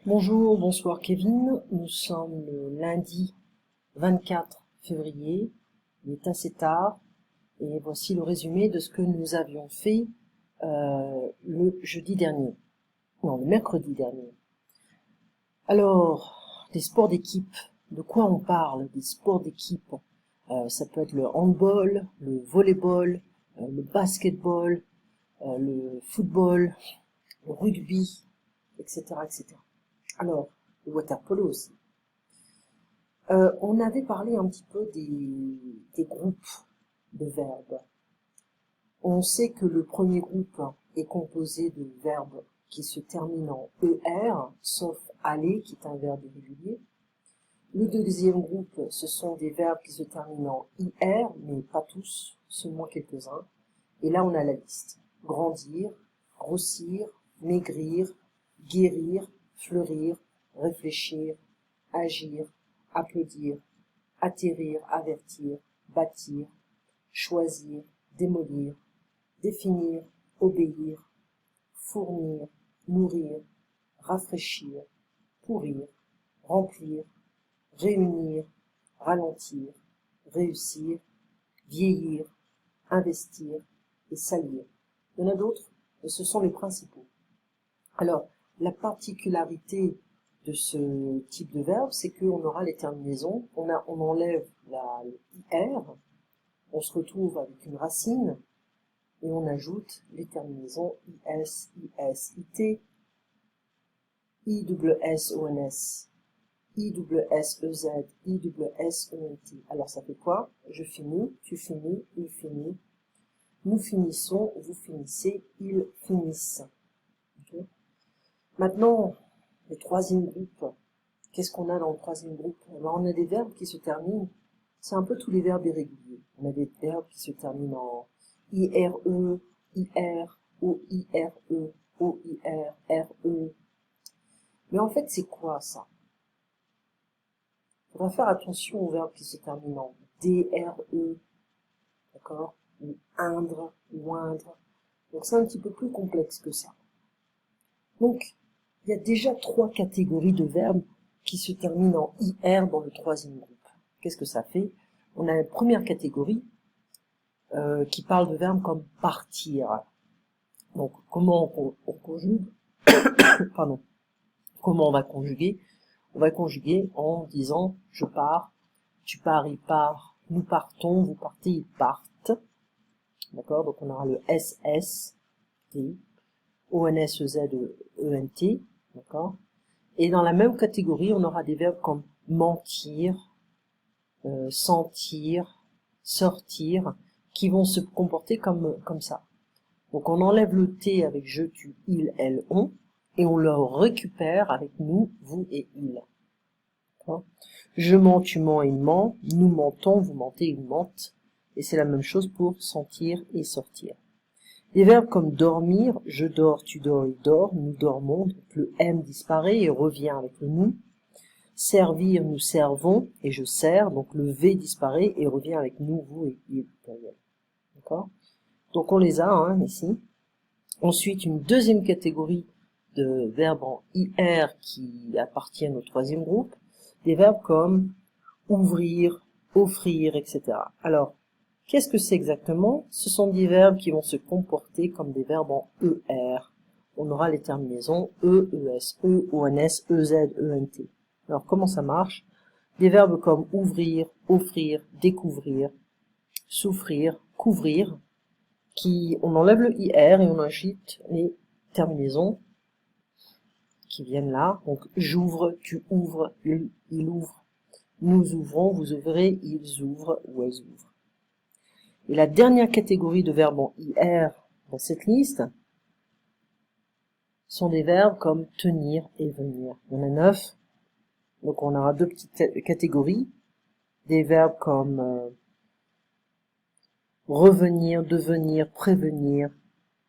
Bonjour, bonsoir Kevin. Nous sommes le lundi 24 février. Il est assez tard et voici le résumé de ce que nous avions fait le jeudi dernier. Non, le mercredi dernier. Alors, des sports d'équipe. De quoi on parle? Des sports d'équipe. Ça peut être le handball, le volleyball, le basketball, le football, le rugby, etc., etc. Alors, le water polo aussi. On avait parlé un petit peu des groupes de verbes. On sait que le premier groupe est composé de verbes qui se terminent en ER, sauf aller, qui est un verbe irrégulier. Le deuxième groupe, ce sont des verbes qui se terminent en IR, mais pas tous, seulement quelques-uns. Et là, on a la liste. Grandir, grossir, maigrir, guérir, fleurir, réfléchir, agir, applaudir, atterrir, avertir, bâtir, choisir, démolir, définir, obéir, fournir, nourrir, rafraîchir, pourrir, remplir, réunir, ralentir, réussir, vieillir, investir et salir. Il y en a d'autres, mais ce sont les principaux. Alors, la particularité de ce type de verbe, c'est qu'on aura les terminaisons, on enlève la IR, on se retrouve avec une racine, et on ajoute les terminaisons IS, IS, IT, ISSONS, ISSEZ, ISSENT. Alors ça fait quoi? Je finis, tu finis, il finit, nous finissons, vous finissez, ils finissent. Okay. Maintenant, le troisième groupe. Qu'est-ce qu'on a dans le troisième groupe? Alors, on a des verbes qui se terminent, c'est un peu tous les verbes irréguliers. On a des verbes qui se terminent en IRE, IR, OIRE, OIR, RE. Mais en fait, c'est quoi ça? Il faudra faire attention aux verbes qui se terminent en DRE, d'accord? Ou indre, ou indre. Donc c'est un petit peu plus complexe que ça. Donc, il y a déjà 3 catégories de verbes qui se terminent en IR dans le troisième groupe. Qu'est-ce que ça fait? On a la première catégorie qui parle de verbes comme partir. Donc, comment on conjugue? Pardon. Comment on va conjuguer? On va conjuguer en disant je pars, tu pars, il part, nous partons, vous partez, ils partent. D'accord? Donc on aura le SS, T, ONSEZ, d'accord? Et dans la même catégorie, on aura des verbes comme mentir, sentir, sortir, qui vont se comporter comme ça. Donc on enlève le T avec je, tu, il, elle, on, et on le récupère avec nous, vous et il. Je mens, tu mens, il ment, nous mentons, vous mentez, ils mentent, et c'est la même chose pour sentir et sortir. Des verbes comme dormir, je dors, tu dors, il dort, nous dormons, donc le M disparaît et revient avec le nous. Servir, nous servons, et je sers, donc le V disparaît et revient avec nous, vous et il. D'accord? Donc on les a, hein, ici. Ensuite, une deuxième catégorie de verbes en IR qui appartiennent au troisième groupe, des verbes comme ouvrir, offrir, etc. Alors, qu'est-ce que c'est exactement? Ce sont des verbes qui vont se comporter comme des verbes en ER. On aura les terminaisons E, ES, E, ONS, EZ, ENT. Alors, comment ça marche? Des verbes comme ouvrir, offrir, découvrir, souffrir, couvrir, on enlève le IR et on agite les terminaisons qui viennent là. Donc, j'ouvre, tu ouvres, il ouvre, nous ouvrons, vous ouvrez, ils ouvrent ou elles ouvrent. Et la dernière catégorie de verbes en IR dans cette liste sont des verbes comme tenir et venir. Il y en a 9. Donc on aura 2 petites catégories. Des verbes comme revenir, devenir, prévenir.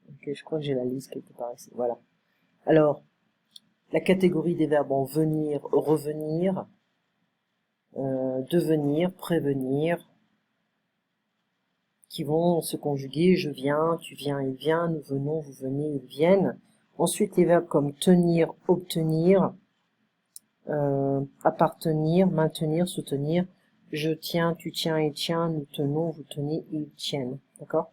Ok, je crois que j'ai la liste quelque part ici. Voilà. Alors, la catégorie des verbes en venir, revenir, devenir, prévenir, qui vont se conjuguer, je viens, tu viens, il vient, nous venons, vous venez, ils viennent. Ensuite, les verbes comme tenir, obtenir, Appartenir, maintenir, soutenir. Je tiens, tu tiens, il tient, nous tenons, vous tenez, ils tiennent. D'accord?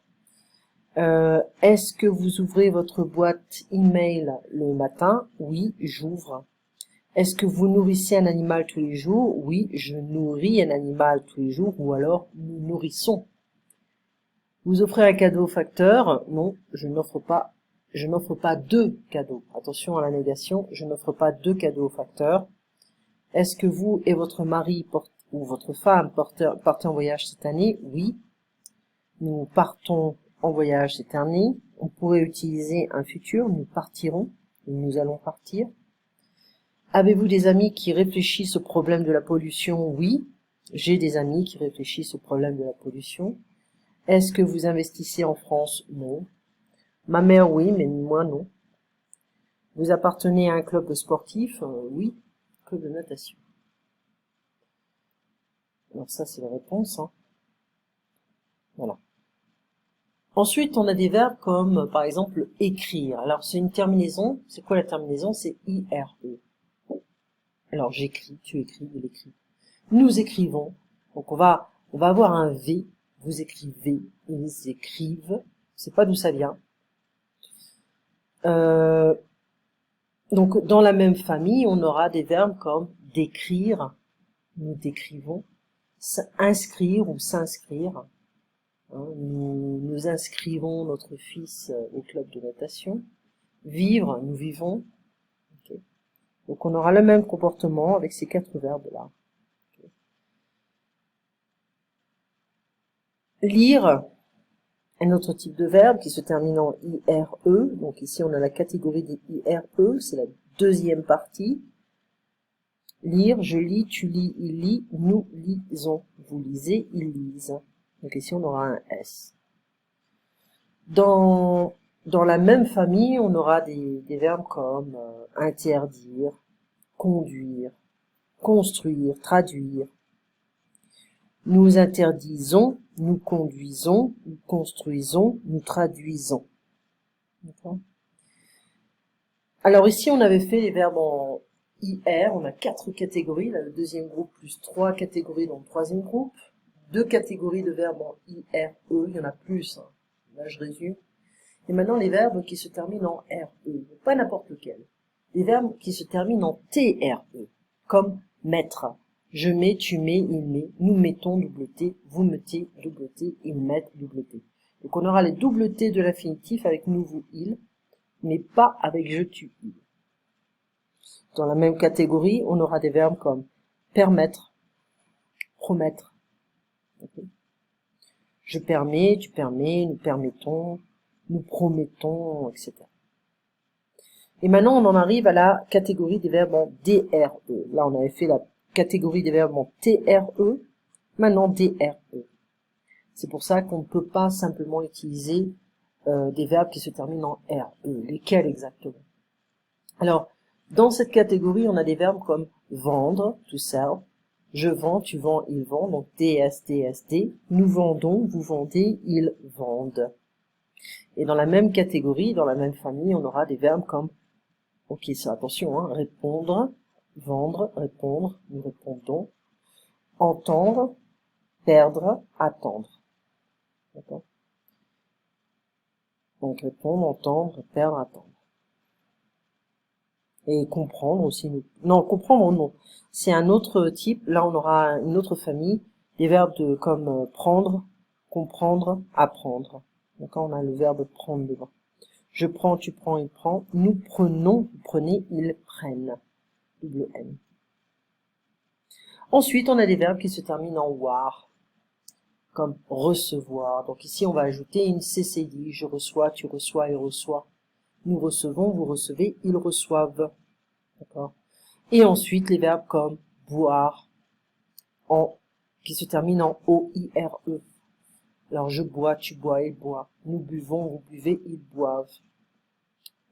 Est-ce que vous ouvrez votre boîte email le matin? Oui, j'ouvre. Est-ce que vous nourrissez un animal tous les jours? Oui, je nourris un animal tous les jours, ou alors nous nourrissons. Vous offrez un cadeau au facteur? Non, je n'offre pas deux cadeaux. Attention à la négation, je n'offre pas deux cadeaux au facteur. Est-ce que vous et votre mari ou votre femme partez en voyage cette année? Oui, nous partons en voyage cette année. On pourrait utiliser un futur, nous partirons, nous allons partir. Avez-vous des amis qui réfléchissent au problème de la pollution? Oui, j'ai des amis qui réfléchissent au problème de la pollution. Est-ce que vous investissez en France? Non. Ma mère, oui, mais moi, non. Vous appartenez à un club sportif? Oui, club de natation. Alors ça, c'est la réponse, hein. Voilà. Ensuite, on a des verbes comme, par exemple, écrire. Alors, c'est une terminaison. C'est quoi la terminaison? C'est IRE. Alors, j'écris, tu écris, il écrit. Nous écrivons. Donc, on va avoir un V. Vous écrivez, ils écrivent. Je sais pas d'où ça vient. Donc, dans la même famille, on aura des verbes comme décrire. Nous décrivons. Inscrire ou s'inscrire. Hein, nous inscrivons notre fils au club de natation. Vivre, nous vivons. Okay. Donc on aura le même comportement avec ces quatre verbes-là. Okay. Lire, un autre type de verbe qui se termine en IRE. Donc ici on a la catégorie des IRE, c'est la deuxième partie. Lire, je lis, tu lis, il lit, nous lisons. Vous lisez, ils lisent. Donc ici on aura un S. Dans la même famille, on aura des verbes comme interdire, conduire, construire, traduire. Nous interdisons, nous conduisons, nous construisons, nous traduisons. Alors ici, on avait fait les verbes en IR, on a 4 catégories, là, le deuxième groupe plus 3 catégories dans le troisième groupe, 2 catégories de verbes en IRE, il y en a plus, hein. Là je résume. Et maintenant les verbes qui se terminent en RE, pas n'importe lequel. Les verbes qui se terminent en TRE, comme mettre. Je mets, tu mets, il met, nous mettons, double T, vous mettez, double T, ils mettent, double T. Donc on aura les double T de l'infinitif avec nous, vous, il, mais pas avec je, tu, il. Dans la même catégorie, on aura des verbes comme permettre, promettre. Okay. Je permets, tu permets, nous permettons, nous promettons, etc. Et maintenant, on en arrive à la catégorie des verbes en DRE. Là, on avait fait la catégorie des verbes en TRE. Maintenant, DRE. C'est pour ça qu'on ne peut pas simplement utiliser des verbes qui se terminent en RE. Lesquels exactement? Alors, dans cette catégorie, on a des verbes comme vendre, to sell. Je vends, tu vends, ils vendent. Donc, DS, DSD. Nous vendons, vous vendez, ils vendent. Et dans la même catégorie, dans la même famille, on aura des verbes comme, ok, ça, attention, hein, répondre, vendre, répondre, nous répondons, entendre, perdre, attendre. D'accord? Donc, répondre, entendre, perdre, attendre. Et comprendre aussi. Non, comprendre, non. C'est un autre type. Là, on aura une autre famille. Des verbes comme prendre, comprendre, apprendre. D'accord? On a le verbe prendre devant. Je prends, tu prends, il prend. Nous prenons, vous prenez, ils prennent. Double N. Ensuite, on a des verbes qui se terminent en war, comme recevoir. Donc ici, on va ajouter une CCD. Je reçois, tu reçois, il reçoit. Nous recevons, vous recevez, ils reçoivent. D'accord? Et ensuite, les verbes comme boire, qui se terminent en O-I-R-E. Alors, je bois, tu bois, il boit. Nous buvons, vous buvez, ils boivent.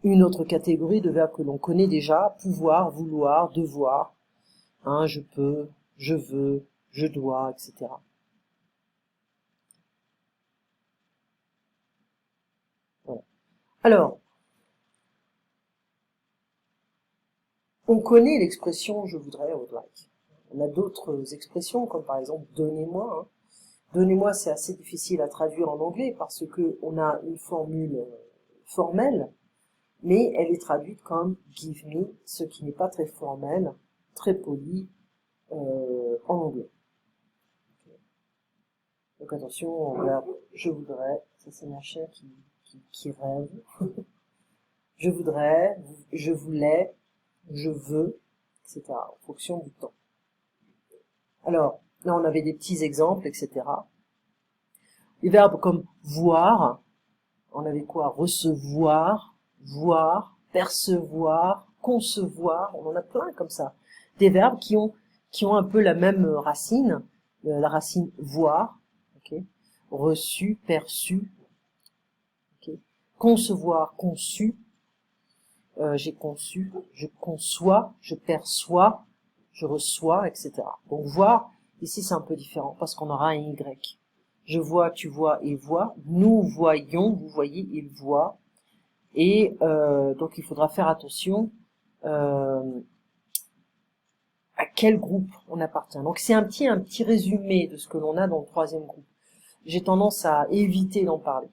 Une autre catégorie de verbes que l'on connaît déjà, pouvoir, vouloir, devoir. Hein, je peux, je veux, je dois, etc. Voilà. Alors, On connaît l'expression « je voudrais »,« I would like ». On a d'autres expressions, comme par exemple « donnez-moi ». Hein. Donnez-moi, c'est assez difficile à traduire en anglais parce que on a une formule formelle, mais elle est traduite comme « give me », ce qui n'est pas très formel, très poli en anglais. Donc attention, on verbe « je voudrais », ça c'est ma chair qui rêve. Je voudrais, je voulais, je veux, etc. en fonction du temps. Alors, là on avait des petits exemples, etc. Les verbes comme voir, on avait quoi? Recevoir, voir, percevoir, concevoir, on en a plein comme ça. Des verbes qui ont un peu la même racine, la racine voir, okay. Reçu, perçu, okay. Concevoir, conçu, j'ai conçu, je conçois, je perçois, je reçois, etc. Donc voir, ici c'est un peu différent parce qu'on aura un Y. Je vois, tu vois, il voit, nous voyons, vous voyez, il voit. Et donc il faudra faire attention à quel groupe on appartient. Donc c'est un petit résumé de ce que l'on a dans le troisième groupe. J'ai tendance à éviter d'en parler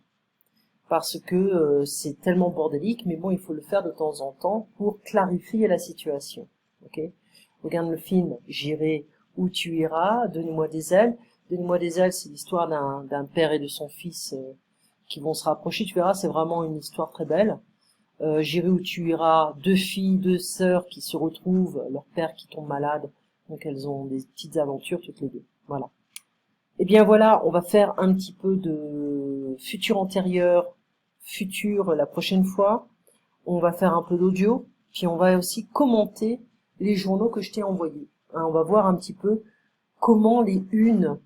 parce que c'est tellement bordélique, mais bon, il faut le faire de temps en temps pour clarifier la situation. Okay. Regarde le film « J'irai où tu iras »,« Donnez-moi des ailes ». « Donnez-moi des ailes », c'est l'histoire d'un père et de son fils qui vont se rapprocher. Tu verras, c'est vraiment une histoire très belle. J'irai où tu iras, deux filles, deux sœurs qui se retrouvent, leur père qui tombe malade, donc elles ont des petites aventures toutes les deux. Voilà. Et bien voilà, on va faire un petit peu de futur antérieur, futur la prochaine fois. On va faire un peu d'audio, puis on va aussi commenter les journaux que je t'ai envoyés. Hein, on va voir un petit peu comment les unes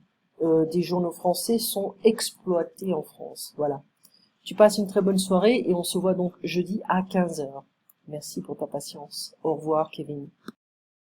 des journaux français sont exploitées en France. Voilà. Tu passes une très bonne soirée et on se voit donc jeudi à 15h. Merci pour ta patience. Au revoir, Kevin.